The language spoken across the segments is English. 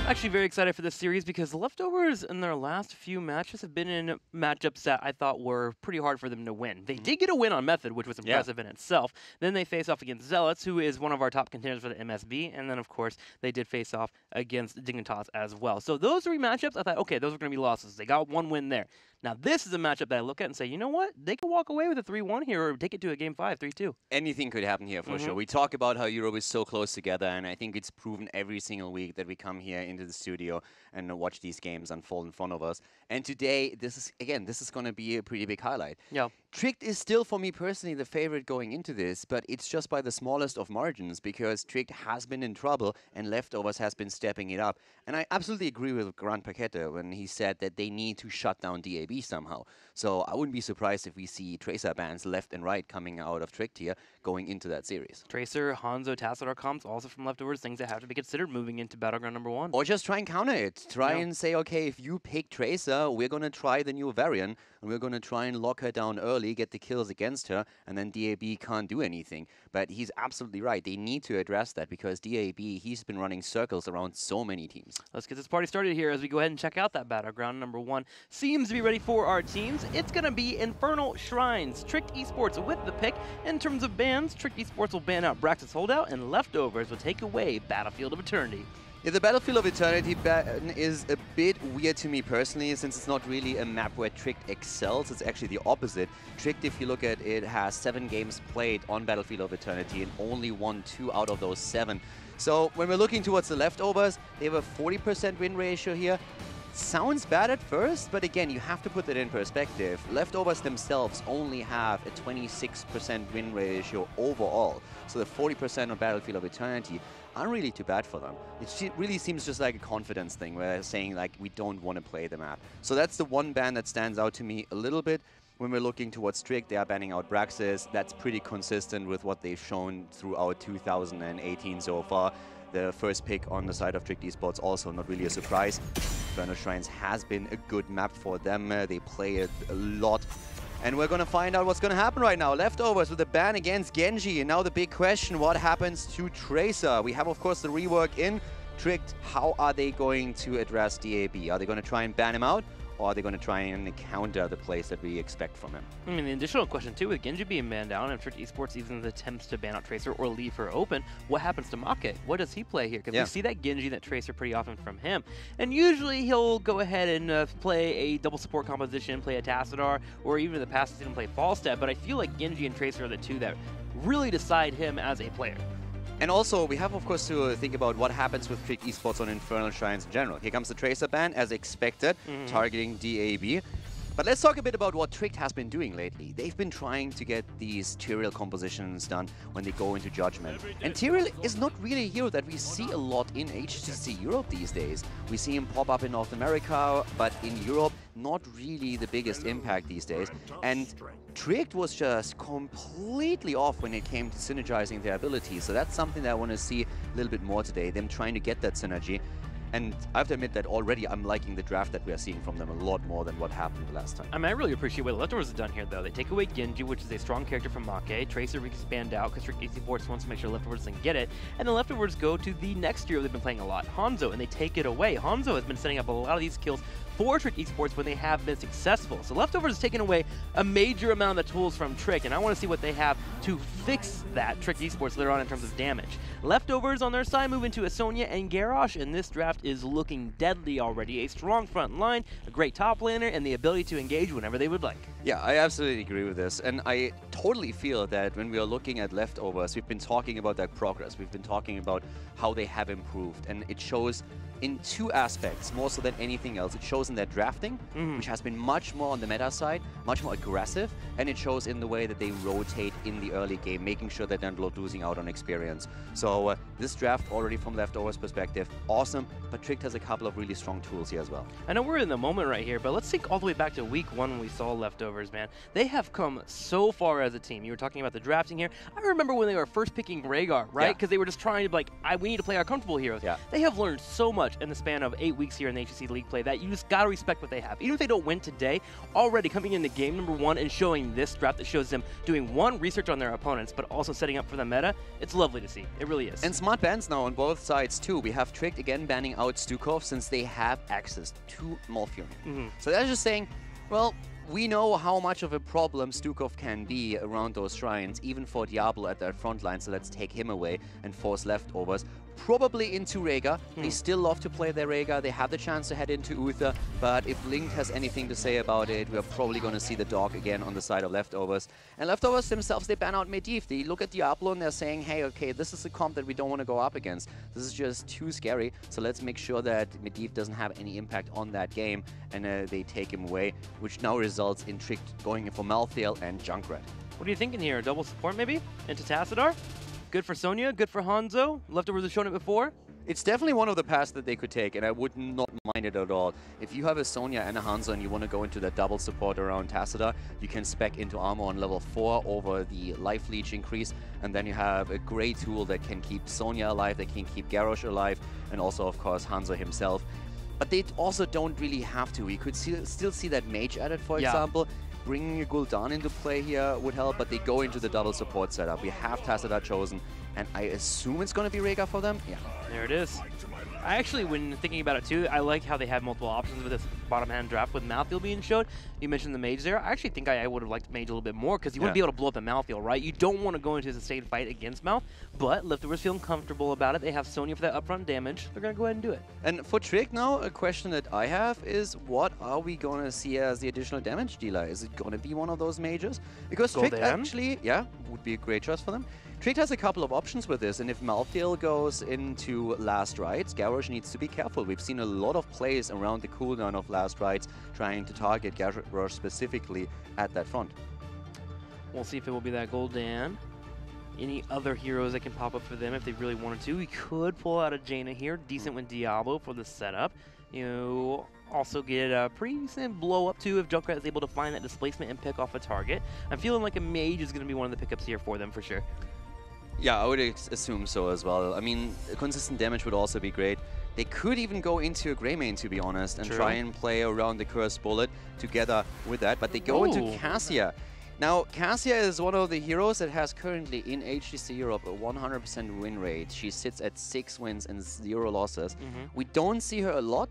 Actually very excited for this series because the Leftovers in their last few matches have been in matchups that I thought were pretty hard for them to win. They did get a win on Method, which was impressive in itself. Then they face off against Zealots, who is one of our top contenders for the MSB. And then, of course, they did face off against Dignitas as well. So those three matchups, I thought, okay, those are going to be losses. They got one win there. Now, this is a matchup that I look at and say, you know what? They could walk away with a 3-1 here or take it to a Game 5, 3-2. Anything could happen here for sure. We talk about how Europe is so close together, and I think it's proven every single week that we come here into the studio and watch these games unfold in front of us. And today, this is going to be a pretty big highlight. Yeah. Tricked is still, for me personally, the favorite going into this, but it's just by the smallest of margins because Tricked has been in trouble and Leftovers has been stepping it up. And I absolutely agree with Grant Paquette when he said that they need to shut down DAB somehow. So I wouldn't be surprised if we see Tracer bans left and right coming out of Tricked here going into that series. Tracer, Hanzo, Tassadar comps, also from Leftovers, things that have to be considered moving into Battleground number 1. Or just try and counter it. Try and say, okay, if you pick Tracer, we're going to try the new variant, and we're going to try and lock her down early, get the kills against her, and then DAB can't do anything. But he's absolutely right. They need to address that because DAB, he's been running circles around so many teams. Let's get this party started here as we go ahead and check out that Battleground number 1. Seems to be ready for our teams. It's going to be Infernal Shrines. Tricked Esports with the pick. In terms of bans, Tricked Esports will ban out Braxis Holdout, and Leftovers will take away Battlefield of Eternity. Yeah, the Battlefield of Eternity ban is a bit weird to me personally, since it's not really a map where Tricked excels. It's actually the opposite. Tricked, if you look at it, has 7 games played on Battlefield of Eternity and only won 2 out of those 7. So when we're looking towards the Leftovers, they have a 40% win ratio here. Sounds bad at first, but again, you have to put that in perspective. Leftovers themselves only have a 26% win ratio overall. So the 40% on Battlefield of Eternity aren't really too bad for them. It really seems just like a confidence thing where they're saying, like, we don't want to play the map. So that's the one ban that stands out to me a little bit. When we're looking towards Tricked, they are banning out Braxis. That's pretty consistent with what they've shown throughout 2018 so far. The first pick on the side of Tricked Esports also not really a surprise. Infernal Shrines has been a good map for them. They play it a lot. And we're going to find out what's going to happen right now. Leftovers with a ban against Genji. And now the big question, what happens to Tracer? We have, of course, the rework in Tricked. How are they going to address DAB? Are they going to try and ban him out? Or are they going to try and counter the plays that we expect from him? I mean, the additional question, too, with Genji being banned down and Tricked Esports even attempts to ban out Tracer or leave her open, what happens to Make? What does he play here? Because we see that Genji, that Tracer pretty often from him. And usually he'll go ahead and play a double support composition, play a Tassadar, or even in the past season play Falstad. But I feel like Genji and Tracer are the two that really decide him as a player. And also, we have, of course, to think about what happens with Tricked Esports on Infernal Shrines in general. Here comes the Tracer ban, as expected, targeting DAB. But let's talk a bit about what Tricked has been doing lately. They've been trying to get these Tyrael compositions done when they go into Judgment. And Tyrael is not really a hero that we see a lot in HGC Europe these days. We see him pop up in North America, but in Europe, not really the biggest impact these days. And Tricked was just completely off when it came to synergizing their abilities. So that's something that I want to see a little bit more today, them trying to get that synergy. And I have to admit that already I'm liking the draft that we are seeing from them a lot more than what happened last time. I mean, I really appreciate what the Leftovers have done here, though. They take away Genji, which is a strong character from Make. Tracer we can expand out because Tricked Esports wants to make sure Leftovers doesn't get it. And the Leftovers go to the next hero they've been playing a lot, Hanzo, and they take it away. Hanzo has been setting up a lot of these kills for Tricked Esports when they have been successful. So Leftovers has taken away a major amount of the tools from Tricked, and I want to see what they have to fix that Tricked Esports later on in terms of damage. Leftovers on their side move into Asonia and Garrosh, and this draft is looking deadly already. A strong front line, a great top laner, and the ability to engage whenever they would like. Yeah, I absolutely agree with this. And I totally feel that when we are looking at Leftovers, we've been talking about that progress. We've been talking about how they have improved. And it shows in 2 aspects, more so than anything else. It shows in their drafting, which has been much more on the meta side, much more aggressive, and it shows in the way that they rotate in the early game, making sure that they're not losing out on experience. So this draft already from Leftovers perspective, awesome, but Tricked has a couple of really strong tools here as well. I know we're in the moment right here, but let's think all the way back to week 1 when we saw Leftovers, man. They have come so far as a team. You were talking about the drafting here. I remember when they were first picking Rhaegar, right? Because they were just trying to be like, we need to play our comfortable heroes. They have learned so much much in the span of 8 weeks here in the HGC League play that you just gotta respect what they have. Even if they don't win today, already coming into game number 1 and showing this draft that shows them doing one, research on their opponents, but also setting up for the meta, it's lovely to see. It really is. And smart bans now on both sides too. We have Tricked again banning out Stukov since they have access to Malfurion. So that's just saying, well, we know how much of a problem Stukov can be around those shrines, even for Diablo at that front line, so let's take him away and force leftovers. Probably into Rhaegar. They still love to play their Rhaegar. They have the chance to head into Uther, but if Link has anything to say about it, we're probably going to see the dog again on the side of Leftovers. And Leftovers themselves, they ban out Medivh. They look at Diablo and they're saying, hey, okay, this is a comp that we don't want to go up against. This is just too scary, so let's make sure that Medivh doesn't have any impact on that game, and they take him away, which now results in Trick going for Malthael and Junkrat. What are you thinking here? Double support maybe? Into Tassadar? Good for Sonya, good for Hanzo. Leftovers have shown it before. It's definitely one of the paths that they could take, and I would not mind it at all. If you have a Sonya and a Hanzo and you want to go into that double support around Tassadar, you can spec into armor on level 4 over the life leech increase, and then you have a great tool that can keep Sonya alive, that can keep Garrosh alive, and also, of course, Hanzo himself. But they also don't really have to. We could still see that mage added, for example. Bringing a Gul'dan into play here would help, but they go into the double support setup. We have Tassadar chosen, and I assume it's going to be Rhaegar for them. Yeah. There it is. I actually, when thinking about it too, I like how they have multiple options with this bottom hand draft with Malthael being showed. You mentioned the mage there. I actually think I would have liked mage a little bit more because you want to be able to blow up the Malthael, right? You don't want to go into a sustained fight against Malth, but Leftovers feeling comfortable about it. They have Sonya for that upfront damage. They're going to go ahead and do it. And for Trick now, a question that I have is, what are we going to see as the additional damage dealer? Is it going to be one of those mages? Because Trick actually, would be a great choice for them. Trick has a couple of options with this, and if Malthael goes into Last Rites, Garrosh needs to be careful. We've seen a lot of plays around the cooldown of Last Rites trying to target Garrosh specifically at that front. We'll see if it will be that Gul'dan. Any other heroes that can pop up for them if they really wanted to. We could pull out a Jaina here, decent with Diablo for the setup. You also get a pretty decent blow up too if Junkrat is able to find that displacement and pick off a target. I'm feeling like a mage is going to be one of the pickups here for them for sure. Yeah, I would assume so as well. I mean, consistent damage would also be great. They could even go into a Greymane, to be honest, and try and play around the Cursed Bullet together with that, but they go into Cassia. Now, Cassia is one of the heroes that has currently in HGC Europe a 100% win rate. She sits at 6 wins and 0 losses. We don't see her a lot,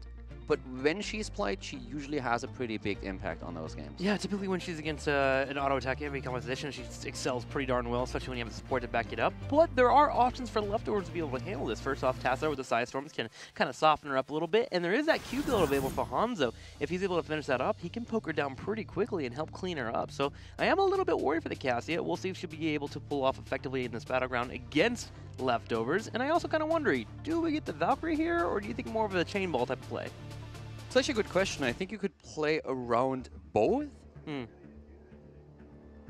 but when she's played, she usually has a pretty big impact on those games. Yeah, typically when she's against an auto-attack heavy composition, she excels pretty darn well, especially when you have the support to back it up. But there are options for Leftovers to be able to handle this. First off, Tassadar with the Side Storms can kind of soften her up a little bit, and there is that Q build available for Hanzo. If he's able to finish that up, he can poke her down pretty quickly and help clean her up. So I am a little bit worried for the Cassia. We'll see if she'll be able to pull off effectively in this battleground against Leftovers. And I also kind of wonder, do we get the Valkyrie here, or do you think more of a chain ball type of play? It's actually a good question. I think you could play around both.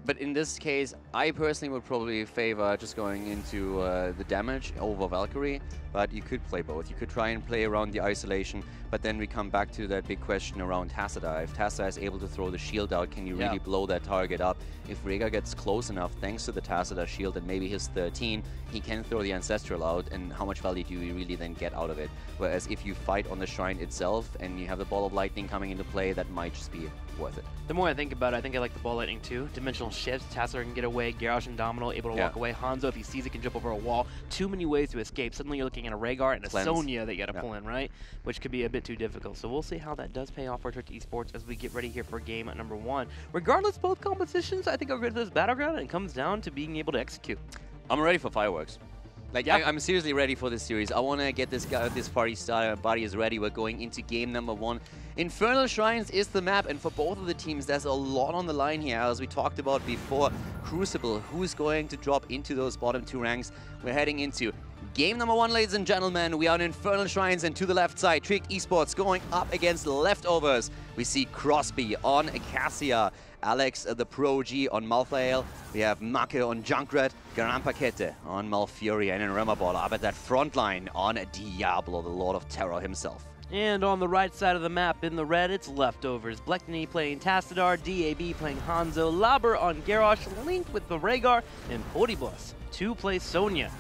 But in this case, I personally would probably favor just going into the damage over Valkyrie, but you could play both. You could try and play around the isolation, but then we come back to that big question around Tassadar. If Tassadar is able to throw the shield out, can you really blow that target up? If Rhaegar gets close enough, thanks to the Tassadar shield and maybe his 13, he can throw the Ancestral out, and how much value do you really then get out of it? Whereas if you fight on the shrine itself and you have the Ball of Lightning coming into play, that might just be worth it. The more I think about it, I think I like the Ball Lightning too. Dimensional shifts, Tassadar can get away, Garrosh and Domino able to walk away. Hanzo, if he sees it, can jump over a wall. Too many ways to escape. Suddenly you're looking at a Rhaegar and a Sonya that you got to pull in, right? Which could be a bit too difficult. So we'll see how that does pay off for Trick Esports as we get ready here for game number 1. Regardless, both competitions, I think are good for this battleground, and it comes down to being able to execute. I'm ready for fireworks. Like, I'm seriously ready for this series. I want to get this party started. My body is ready. We're going into game number 1. Infernal Shrines is the map, and for both of the teams, there's a lot on the line here. As we talked about before, Crucible, who's going to drop into those bottom 2 ranks? We're heading into game number 1, ladies and gentlemen. We are in Infernal Shrines, and to the left side, Trick Esports going up against Leftovers. We see Crosby on Cassia, Alex the Pro G on Malthael. We have Make on Junkrat, Garampakete on Malfurion, and Remaball up at that front line on Diablo, the Lord of Terror himself. And on the right side of the map, in the red, it's Leftovers. Bleckney playing Tassadar, DAB playing Hanzo, Laber on Garrosh, Link with the Rhaegar, and Podibus to play Sonya.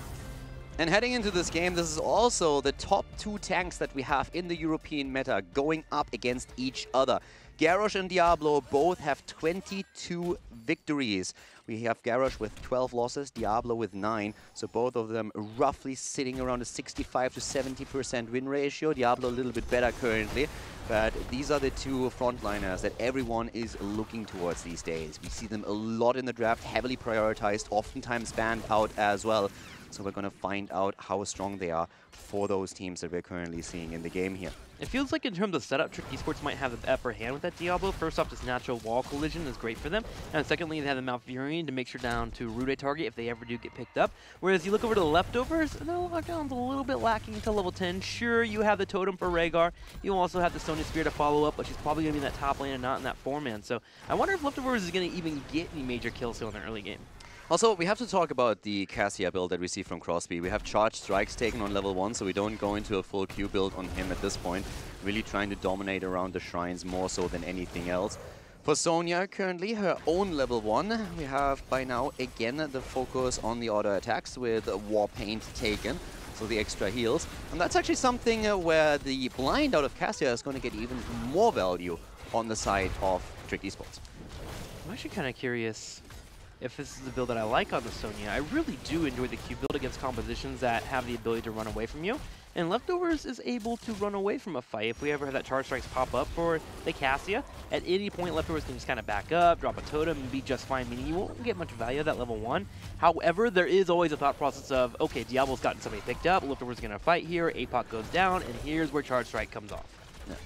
And heading into this game, this is also the top 2 tanks that we have in the European meta going up against each other. Garrosh and Diablo both have 22 victories. We have Garrosh with 12 losses, Diablo with 9. So both of them roughly sitting around a 65 to 70% win ratio. Diablo a little bit better currently. But these are the 2 frontliners that everyone is looking towards these days. We see them a lot in the draft, heavily prioritized, oftentimes banned out as well. So we're going to find out how strong they are for those teams that we're currently seeing in the game here. It feels like in terms of setup, Trick Esports might have the upper hand with that Diablo. First off, this natural wall collision is great for them. And secondly, they have the Malfurion to make sure down to root a target if they ever do get picked up. Whereas you look over to the leftovers, their lockdown's a little bit lacking until level 10. Sure, you have the totem for Rhaegar. You also have the Sonya Spear to follow up, but she's probably going to be in that top lane and not in that 4-man. So I wonder if leftovers is going to even get any major kills still in the early game. Also, we have to talk about the Cassia build that we see from Crosby. We have charged strikes taken on level 1, so we don't go into a full Q build on him at this point. Really trying to dominate around the shrines more so than anything else. For Sonya, currently her own level 1, we have by now again the focus on the auto attacks with War Paint taken. So the extra heals. And that's actually something where the blind out of Cassia is going to get even more value on the side of Trick Esports. I'm actually kind of curious if this is the build that I like on the Sonya. I really do enjoy the Q build against compositions that have the ability to run away from you. And Leftovers is able to run away from a fight. If we ever have that charge strikes pop up for the Cassia, at any point Leftovers can just kind of back up, drop a totem, and be just fine, meaning you won't get much value at that level 1. However, there is always a thought process of, okay, Diablo's gotten somebody picked up, Leftovers is going to fight here, APOC goes down, and here's where charge strike comes off.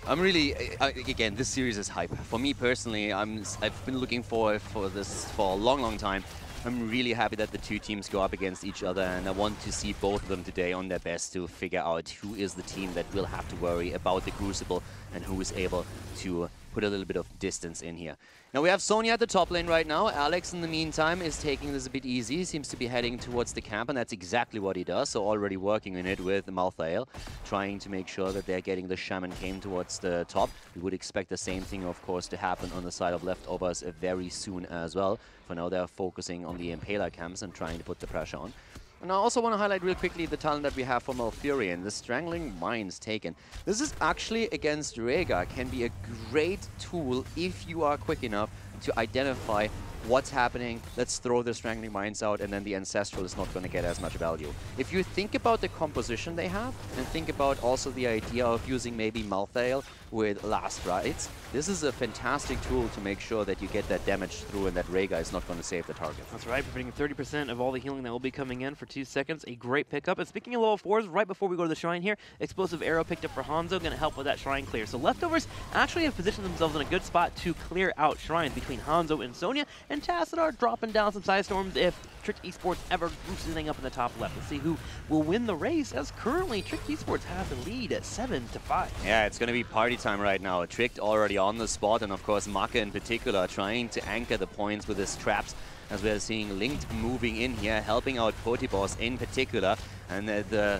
I'm really, again, this series is hype. For me personally, I've been looking for this for a long time. I'm really happy that the 2 teams go up against each other, and I want to see both of them today on their best to figure out who is the team that will have to worry about the Crucible and who is able to put a little bit of distance in here. Now we have Sonya at the top lane right now. Alex, in the meantime, is taking this a bit easy. He seems to be heading towards the camp, and that's exactly what he does. So already working on it with Malthael, trying to make sure that they're getting the Shaman Came towards the top. We would expect the same thing, of course, to happen on the side of Leftovers very soon as well. For now, they're focusing on the Impaler camps and trying to put the pressure on. And I also want to highlight real quickly the talent that we have for Malfurion, the Strangling Minds taken. This is actually against Rhaegar, can be a great tool if you are quick enough to identify what's happening, let's throw the Strangling Minds out, and then the Ancestral is not going to get as much value. If you think about the composition they have, and think about also the idea of using maybe Malthael with Last Rites, this is a fantastic tool to make sure that you get that damage through and that Rhaegar is not going to save the target. That's right, preventing 30% of all the healing that will be coming in for 2 seconds. A great pickup. And speaking of level 4s, right before we go to the Shrine here, Explosive Arrow picked up for Hanzo, going to help with that Shrine clear. So Leftovers actually have positioned themselves in a good spot to clear out Shrines between Hanzo and Sonya, and Tassadar dropping down some side storms if Trick Esports ever groups anything up in the top left. Let's see who will win the race, as currently Trick Esports has the lead at 7-5. Yeah, it's going to be party time right now. Tricked already on the spot, and of course Maka in particular trying to anchor the points with his traps, as we are seeing Linked moving in here, helping out Potiboss in particular, and the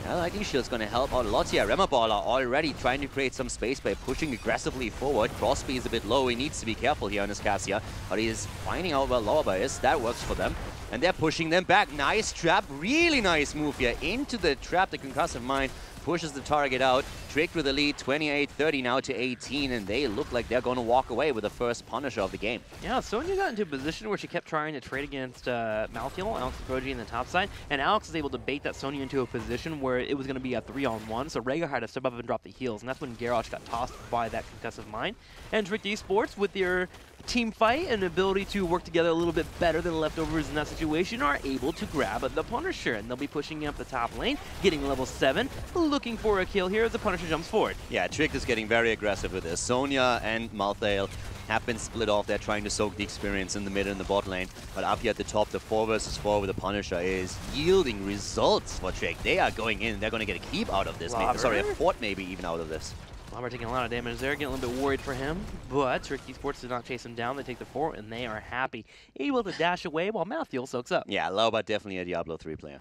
ID Shield's going to help out a lot here. Remaballer already trying to create some space by pushing aggressively forward. Crosby is a bit low, he needs to be careful here on his Cassia, but he is finding out where Lorba is. That works for them. And they're pushing them back. Nice trap, really nice move here into the trap. The Concussive Mine pushes the target out. Tricked with the lead, 28-30 now to 18, and they look like they're going to walk away with the first Punisher of the game. Yeah, Sonya got into a position where she kept trying to trade against Malthael, Alex Prodigy in the top side, and Alex was able to bait that Sonya into a position where it was going to be a 3-on-1, so Rhaegar had to step up and drop the heals, and that's when Garrosh got tossed by that Concussive Mine. And Trick Esports, with their team fight and ability to work together a little bit better than Leftovers in that situation, are able to grab the Punisher, and they'll be pushing up the top lane, getting level 7, looking for a kill here as the Punisher jumps forward. Yeah, Trick is getting very aggressive with this. Sonya and Malthael have been split off. They're trying to soak the experience in the mid and the bot lane, but up here at the top, the 4 versus 4 with the Punisher is yielding results for Trick. They are going in, they're going to get a keep out of this. Sorry, a fort maybe even out of this. Lobber taking a lot of damage there, getting a little bit worried for him, but Trick Esports did not chase him down. They take the fort, and they are happy, able to dash away while Malthael soaks up. Yeah, Lauba definitely a Diablo 3 player.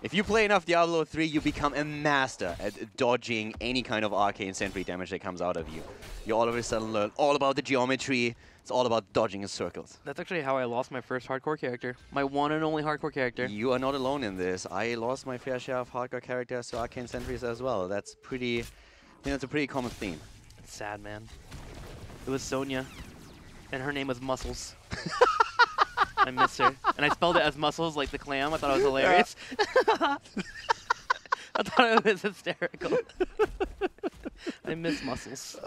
If you play enough Diablo 3, you become a master at dodging any kind of arcane sentry damage that comes out of you. You all of a sudden learn all about the geometry, It's all about dodging in circles. That's actually how I lost my first hardcore character. My one and only hardcore character. You are not alone in this. I lost my fair share of hardcore characters to Arcane Sentries as well. That's pretty... I think that's a pretty common theme. It's sad, man. It was Sonya, and her name was Muscles. I miss her. And I spelled it as Muscles, like the clam. I thought it was hilarious. I thought it was hysterical. I miss Muscles.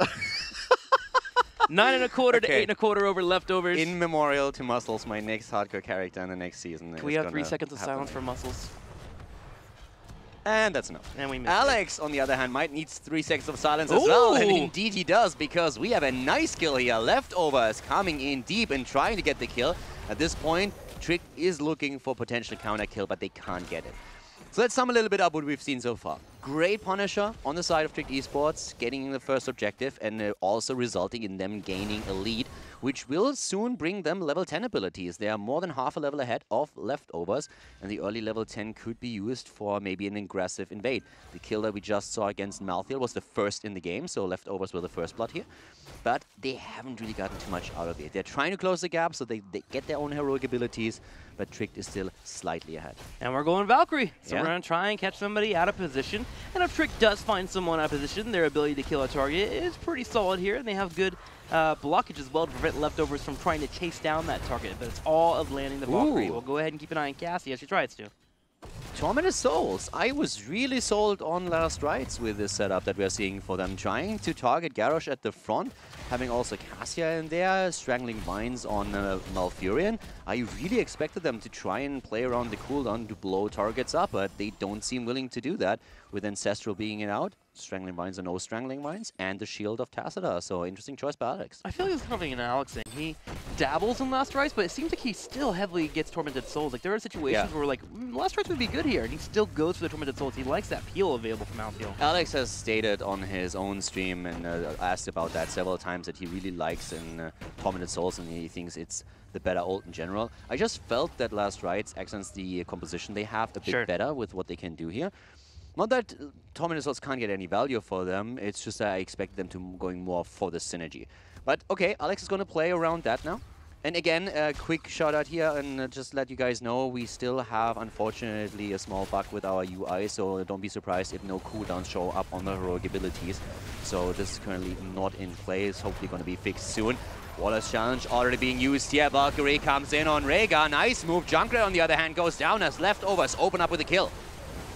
9 1/4 to 8 1/4 over leftovers. In memorial to Muscles, my next hardcore character in the next season. Can we have 3 seconds of silence for Muscles? And that's enough. And we missed Alex, on the other hand, might need 3 seconds of silence as well. And indeed he does, because we have a nice kill here. Leftovers coming in deep and trying to get the kill. At this point, Trick is looking for potential counter kill, but they can't get it. So let's sum a little bit up what we've seen so far. Great Punisher on the side of Trick Esports, getting the first objective and also resulting in them gaining a lead, which will soon bring them level 10 abilities. They are more than half a level ahead of Leftovers, and the early level 10 could be used for maybe an aggressive invade. The kill that we just saw against Malthael was the first in the game, so Leftovers were the first blood here. But they haven't really gotten too much out of it. They're trying to close the gap so they get their own heroic abilities, but Trick is still slightly ahead. And we're going Valkyrie, so we're going to try and catch somebody out of position. And if Trick does find someone out of position, their ability to kill a target is pretty solid here, and they have good blockage as well to prevent Leftovers from trying to chase down that target. But it's all of landing the Valkyrie. We'll go ahead and keep an eye on Cassie as she tries to. Tormented Souls. I was really sold on Last Rites with this setup that we're seeing for them. Trying to target Garrosh at the front, having also Cassia in there, strangling vines on Malfurion. I really expected them to try and play around the cooldown to blow targets up, but they don't seem willing to do that, with Ancestral being it out. Strangling Vines or no Strangling Vines, and the Shield of Tacita. So interesting choice by Alex. I feel like there's something in Alex thing. He dabbles in Last Rites, but it seems like he still heavily gets Tormented Souls. Like there are situations where like Last Rites would be good here, and he still goes for the Tormented Souls. He likes that peel available from Malthael. Alex has stated on his own stream and asked about that several times that he really likes in Tormented Souls, and he thinks it's the better ult in general. I just felt that Last Rites accents the composition they have a bit better with what they can do here. Not that Tormented Souls can't get any value for them, it's just that I expect them to going more for the synergy. But okay, Alex is going to play around that now. And again, a quick shout out here and just let you guys know, we still have, unfortunately, a small bug with our UI, so don't be surprised if no cooldowns show up on the heroic abilities. So this is currently not in place, hopefully going to be fixed soon. Wallace challenge already being used here. Valkyrie comes in on Rhaegar. Nice move. Junkrat, on the other hand, goes down as Leftovers open up with a kill.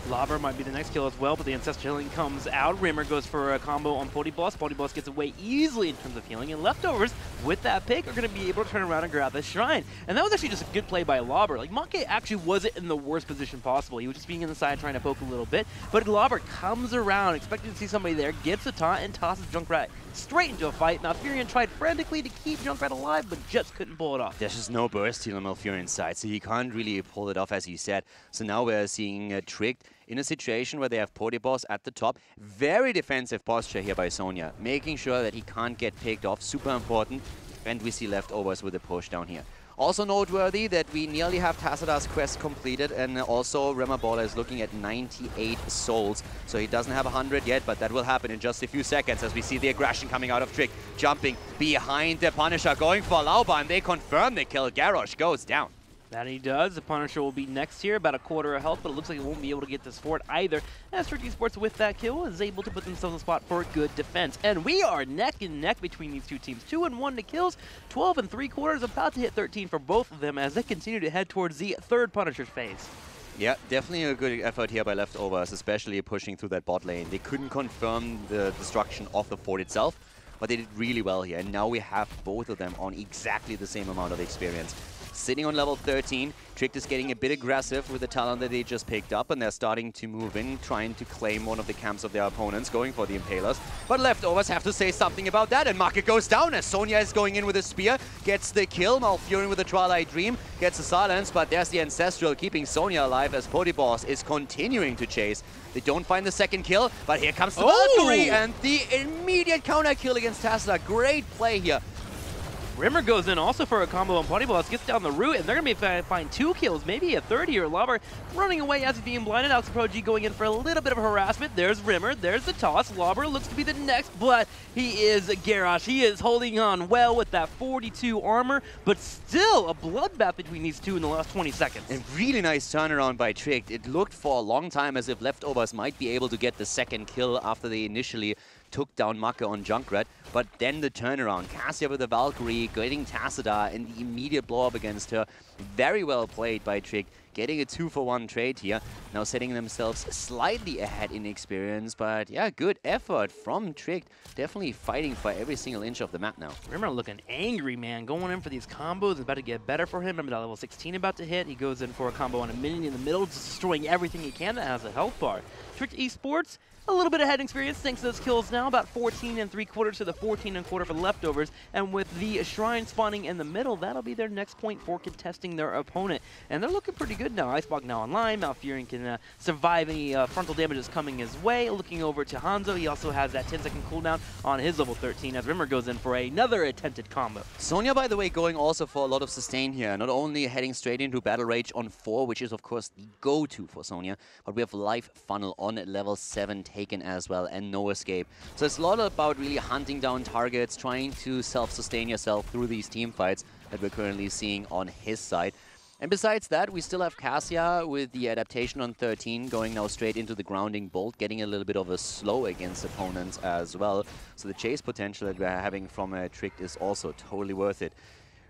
Lobber might be the next kill as well, but the Ancestral Healing comes out. Rimmer goes for a combo on Polyboss. Polyboss gets away easily in terms of healing, and Leftovers, with that pick, are going to be able to turn around and grab the Shrine. And that was actually just a good play by Lobber. Like, Monkey actually wasn't in the worst position possible. He was just being in the side trying to poke a little bit, but Lobber comes around, expecting to see somebody there, gets a taunt, and tosses Junkrat straight into a fight. Malfurion tried frantically to keep Junkrat alive, but just couldn't pull it off. There's just no burst heal on Malfurion's side, so he can't really pull it off, as he said. So now we're seeing Tricked in a situation where they have Polyboss at the top. Very defensive posture here by Sonya, making sure that he can't get picked off. Super important. And we see Leftovers with a push down here. Also noteworthy that we nearly have Tacita's quest completed, and also Remabola is looking at 98 souls. So he doesn't have 100 yet, but that will happen in just a few seconds as we see the aggression coming out of Trick. Jumping behind the Punisher, going for Lauba, and they confirm the kill. Garrosh goes down. That he does. The Punisher will be next here, about a quarter of health, but it looks like he won't be able to get this fort either. As Trick Esports, with that kill, is able to put themselves in a spot for good defense. And we are neck and neck between these two teams. 2-1 to kills, 12 3/4, about to hit 13 for both of them as they continue to head towards the third Punisher's phase. Yeah, definitely a good effort here by Leftovers, especially pushing through that bot lane. They couldn't confirm the destruction of the fort itself, but they did really well here. And now we have both of them on exactly the same amount of experience. Sitting on level 13, Tricked is getting a bit aggressive with the talent that they just picked up, and they're starting to move in, trying to claim one of the camps of their opponents, going for the Impalers. But Leftovers have to say something about that, and Market goes down as Sonya is going in with a spear, gets the kill. Malfurion with a Twilight Dream, gets a silence, but there's the Ancestral keeping Sonya alive as Polyboss is continuing to chase. They don't find the second kill, but here comes the Valkyrie, and the immediate counter kill against Tacita. Great play here. Rimmer goes in also for a combo on Putty Boss, gets down the route, and they're going to be find 2 kills, maybe a third here. Lobber running away as he's being blinded. Alex Pro G going in for a little bit of harassment. There's Rimmer, there's the toss. Lobber looks to be the next, but he is Garrosh. He is holding on well with that 42 armor, but still a bloodbath between these two in the last 20 seconds. A really nice turnaround by Tricked. It looked for a long time as if Leftovers might be able to get the second kill after they initially took down Maka on Junkrat, but then the turnaround. Cassia with the Valkyrie, getting Tassadar and the immediate blow-up against her. Very well played by Trick, getting a 2-for-1 trade here. Now setting themselves slightly ahead in experience, but yeah, good effort from Trick. Definitely fighting for every single inch of the map now. Rimmer looking angry, man. Going in for these combos is about to get better for him. Remember that level 16 about to hit. He goes in for a combo on a minion in the middle, just destroying everything he can that has a health bar. Trick Esports, a little bit of head experience thanks to those kills now, about 14 3/4 to the 14 1/4 for Leftovers. And with the Shrine spawning in the middle, that'll be their next point for contesting their opponent. And they're looking pretty good now. Icebox now online. Malfurion can survive any frontal damages coming his way. Looking over to Hanzo, he also has that 10-second cooldown on his level 13 as Rimmer goes in for another attempted combo. Sonya, by the way, going also for a lot of sustain here. Not only heading straight into Battle Rage on 4, which is of course the go-to for Sonya, but we have Life Funnel on at level 7 taken as well, and no escape. So it's a lot about really hunting down targets, trying to self-sustain yourself through these team fights that we're currently seeing on his side. And besides that, we still have Cassia with the adaptation on 13, going now straight into the grounding bolt, getting a little bit of a slow against opponents as well. So the chase potential that we're having from Tricked is also totally worth it.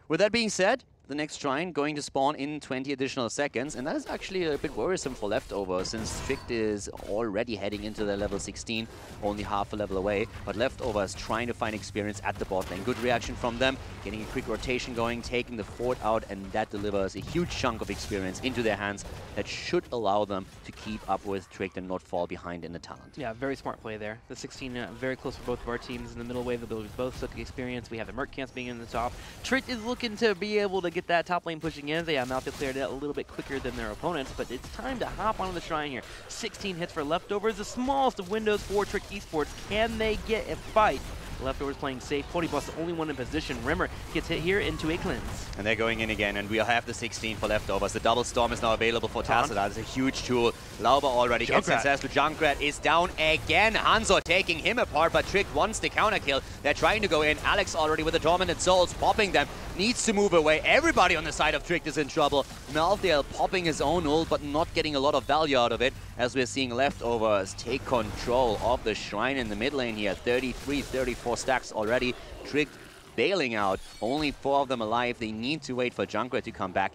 With that being said, the next shrine going to spawn in 20 additional seconds, and that is actually a bit worrisome for Leftovers, since Tricked is already heading into the level 16, only half a level away, but Leftovers trying to find experience at the bot lane. Good reaction from them, getting a quick rotation going, taking the fort out, and that delivers a huge chunk of experience into their hands that should allow them to keep up with Tricked and not fall behind in the talent. Yeah, very smart play there. The 16 very close for both of our teams. In the middle wave, they'll both took experience. We have the Merc camps being in the top. Tricked is looking to be able to get that top lane pushing in. They have Malphite cleared it a little bit quicker than their opponents, but it's time to hop onto the shrine here. 16 hits for Leftovers, the smallest of windows for Trick Esports. Can they get a fight? Leftovers playing safe. Boss the only one in position. Rimmer gets hit here into a cleanse. And they're going in again, and we'll have the 16 for Leftovers. The double storm is now available for Tassadar. It's a huge tool. Lauber already gets access to Junkrat. Is down again. Hanzo taking him apart, but Trick wants the counter kill. They're trying to go in. Alex already with the Tormented Souls popping them. Needs to move away. Everybody on the side of Trick is in trouble. Malthael popping his own ult, but not getting a lot of value out of it, as we're seeing Leftovers take control of the shrine in the mid lane here. 33, 34 stacks already. Trick bailing out. Only 4 of them alive. They need to wait for Junkrat to come back.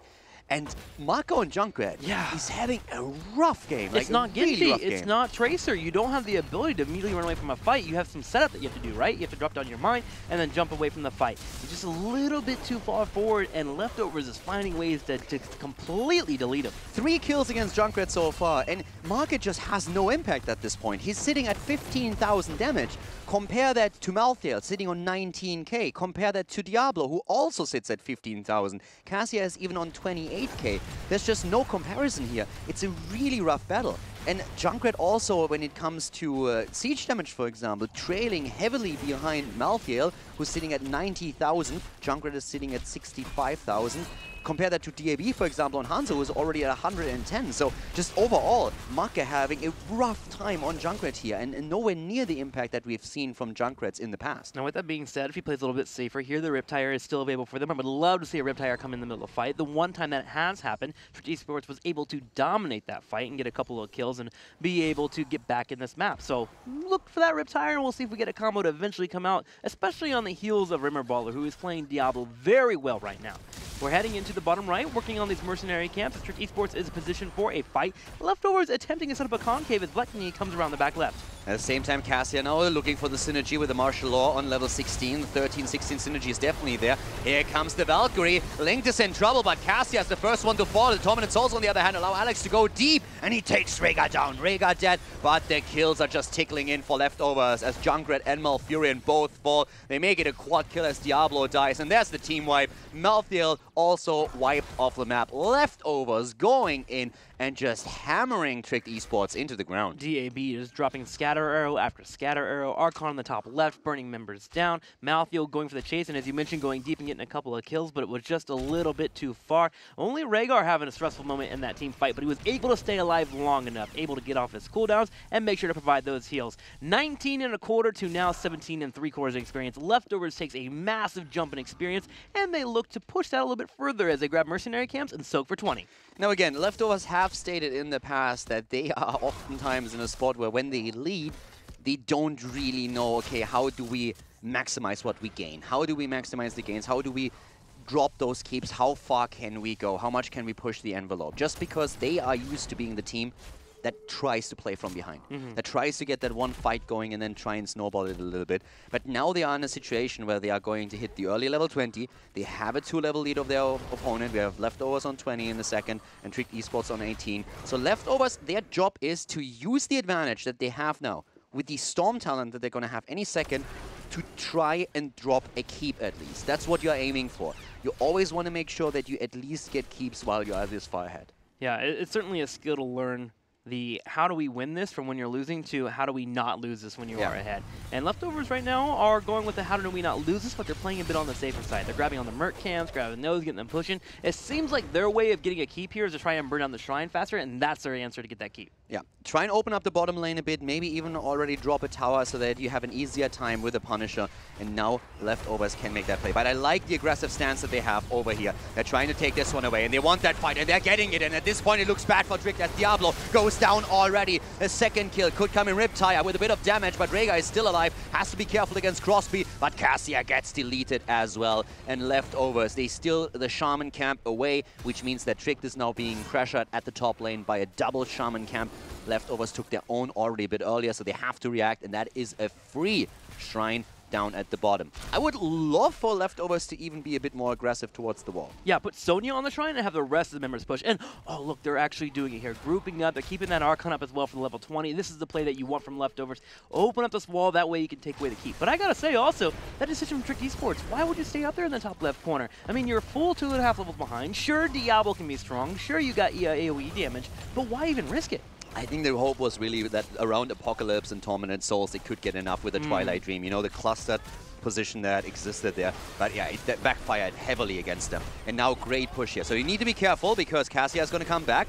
And Mako and Junkrat is having a rough game. It's not Genji, really it's not Tracer. You don't have the ability to immediately run away from a fight. You have some setup that you have to do, right? You have to drop down your mine and then jump away from the fight. You're just a little bit too far forward, and Leftovers is finding ways to completely delete him. 3 kills against Junkrat so far, and Market just has no impact at this point. He's sitting at 15,000 damage. Compare that to Malthael, sitting on 19k. Compare that to Diablo, who also sits at 15,000. Cassia is even on 28k. There's just no comparison here. It's a really rough battle. And Junkrat also, when it comes to siege damage, for example, trailing heavily behind Malthael, who's sitting at 90,000. Junkrat is sitting at 65,000. Compare that to DAB, for example, on Hanzo, who's already at 110. So just overall, Maka having a rough time on Junkrat here, and nowhere near the impact that we've seen from Junkrats in the past. Now, with that being said, if he plays a little bit safer here, the Riptire is still available for them. I would love to see a Riptire come in the middle of the fight. The one time that has happened, Esports was able to dominate that fight and get a couple of kills and be able to get back in this map. So look for that Riptire, and we'll see if we get a combo to eventually come out, especially on the heels of Rimmer Baller, who is playing Diablo very well right now. We're heading into the bottom right, working on these mercenary camps. Trick Esports is positioned for a fight. Leftovers attempting to set up a concave as Blackney comes around the back left. At the same time, Cassia now looking for the synergy with the martial law on level 16. 13, 16 synergy is definitely there. Here comes the Valkyrie. Linked is in trouble, but Cassia is the first one to fall. The Tormented Souls, on the other hand, allow Alex to go deep, and he takes Rhaegar down. Rhaegar dead, but the kills are just tickling in for Leftovers as Junkrat and Malfurion both fall. They make it a quad kill as Diablo dies, and there's the team wipe. Malthael also wiped off the map. Leftovers going in and just hammering Trick Esports into the ground. DAB is dropping scatter scatter arrow after scatter arrow. Archon on the top left, burning members down. Malthael going for the chase, and as you mentioned, going deep and getting a couple of kills, but it was just a little bit too far. Only Rhaegar having a stressful moment in that team fight, but he was able to stay alive long enough, able to get off his cooldowns and make sure to provide those heals. 19 and a quarter to now 17 and 3/4 experience. Leftovers takes a massive jump in experience, and they look to push that a little bit further as they grab mercenary camps and soak for 20. Now again, Leftovers have stated in the past that they are oftentimes in a spot where when they lead, they don't really know, okay, how do we maximize what we gain? How do we maximize the gains? How do we drop those keeps? How far can we go? How much can we push the envelope? Just because they are used to being the team that tries to play from behind, that tries to get that one fight going and then try and snowball it a little bit. But now they are in a situation where they are going to hit the early level 20. They have a 2-level lead of their opponent. We have Leftovers on 20 in the second and Trick Esports on 18. So Leftovers, their job is to use the advantage that they have now with the Storm talent that they're going to have any second to try and drop a keep at least. That's what you're aiming for. You always want to make sure that you at least get keeps while you are this far ahead. Yeah, it's certainly a skill to learn. The how do we win this from when you're losing to how do we not lose this when you are ahead. And Leftovers right now are going with the how do we not lose this, but they're playing a bit on the safer side. They're grabbing on the Merc camps, grabbing those, getting them pushing. It seems like their way of getting a keep here is to try and burn down the Shrine faster, and that's their answer to get that keep. Yeah, try and open up the bottom lane a bit, maybe even already drop a tower so that you have an easier time with the Punisher, and now Leftovers can make that play. But I like the aggressive stance that they have over here. They're trying to take this one away, and they want that fight, and they're getting it, and at this point it looks bad for Trick as Diablo goes down already. A second kill could come in Riptire with a bit of damage, but Rhaegar is still alive, has to be careful against Crosby, but Cassia gets deleted as well, and Leftovers, they steal the Shaman camp away, which means that Trick is now being pressured at the top lane by a double Shaman camp. Leftovers took their own already a bit earlier, so they have to react, and that is a free Shrine down at the bottom. I would love for Leftovers to even be a bit more aggressive towards the wall. Yeah, put Sonya on the Shrine and have the rest of the members push. And, oh, look, they're actually doing it here. Grouping up. They're keeping that Archon up as well for the level 20. This is the play that you want from Leftovers. Open up this wall. That way you can take away the keep. But I got to say also, that decision from Trick Esports, why would you stay out there in the top left corner? I mean, you're a full 2.5 levels behind. Sure, Diablo can be strong. Sure, you got AoE damage. But why even risk it? I think the hope was really that around Apocalypse and Tormented Souls, they could get enough with the Twilight Dream. You know, the clustered position that existed there. But yeah, that backfired heavily against them. And now great push here. So you need to be careful because Cassia is going to come back.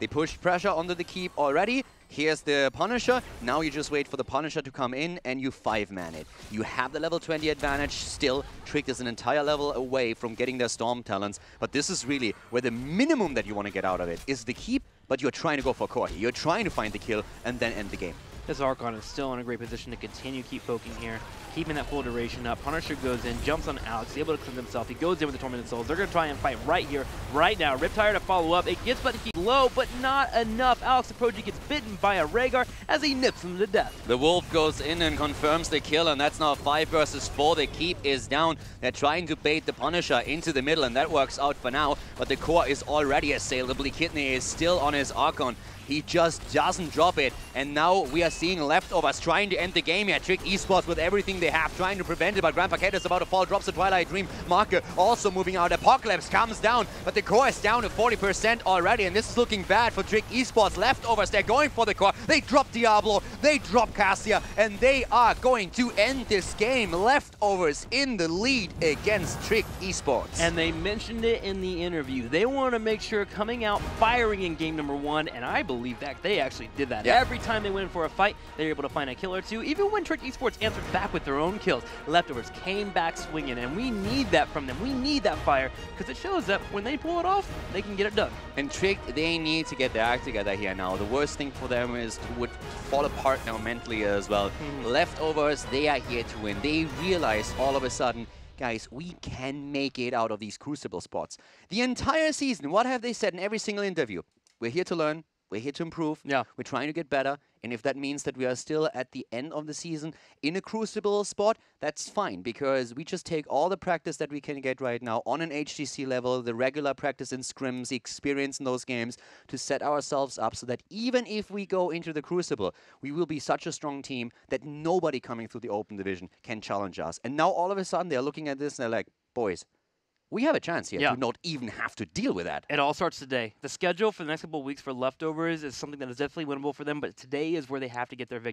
They pushed pressure onto the keep already. Here's the Punisher. Now you just wait for the Punisher to come in and you 5-man it. You have the level 20 advantage still. Trick is an entire level away from getting their Storm talents. But this is really where the minimum that you want to get out of it is the keep, but you're trying to go for core. You're trying to find the kill and then end the game. This Archon is still in a great position to continue keep poking here, keeping that full duration up. Punisher goes in, jumps on Alex, he's able to cleanse himself. He goes in with the Tormented Souls. They're going to try and fight right here, right now. Riptire to follow up. It gets but to keep low, but not enough. Alex Aproji gets bitten by a Rhaegar as he nips him to death. The Wolf goes in and confirms the kill, and that's now 5 versus 4. The keep is down. They're trying to bait the Punisher into the middle, and that works out for now. But the core is already assailable. Kidney is still on his Archon. He just doesn't drop it. And now we are seeing Leftovers trying to end the game here. Trick Esports with everything they have, trying to prevent it. But Grand Paquette is about to fall, drops the Twilight Dream. Marker also moving out. Apocalypse comes down, but the core is down to 40% already. And this is looking bad for Trick Esports. Leftovers, they're going for the core. They drop Diablo, they drop Cassia, and they are going to end this game. Leftovers in the lead against Trick Esports. And they mentioned it in the interview. They want to make sure coming out firing in game number 1, and I believe that they actually did that. Yeah. Every time they went for a fight, they were able to find a kill or two. Even when Trick Esports answered back with their own kills, Leftovers came back swinging, and we need that from them. We need that fire, because it shows that when they pull it off, they can get it done. And Trick, they need to get their act together here now. The worst thing for them is to would fall apart now mentally as well. Leftovers, they are here to win. They realize all of a sudden, guys, we can make it out of these crucible spots. The entire season, what have they said in every single interview? We're here to learn. We're here to improve. Yeah. We're trying to get better. And if that means that we are still at the end of the season in a crucible spot, that's fine, because we just take all the practice that we can get right now on an HGC level, the regular practice in scrims, the experience in those games, to set ourselves up so that even if we go into the crucible, we will be such a strong team that nobody coming through the open division can challenge us. And now all of a sudden they're looking at this and they're like, boys, we have a chance here to not even have to deal with that. It all starts today. The schedule for the next couple of weeks for Leftovers is something that is definitely winnable for them, but today is where they have to get their victory.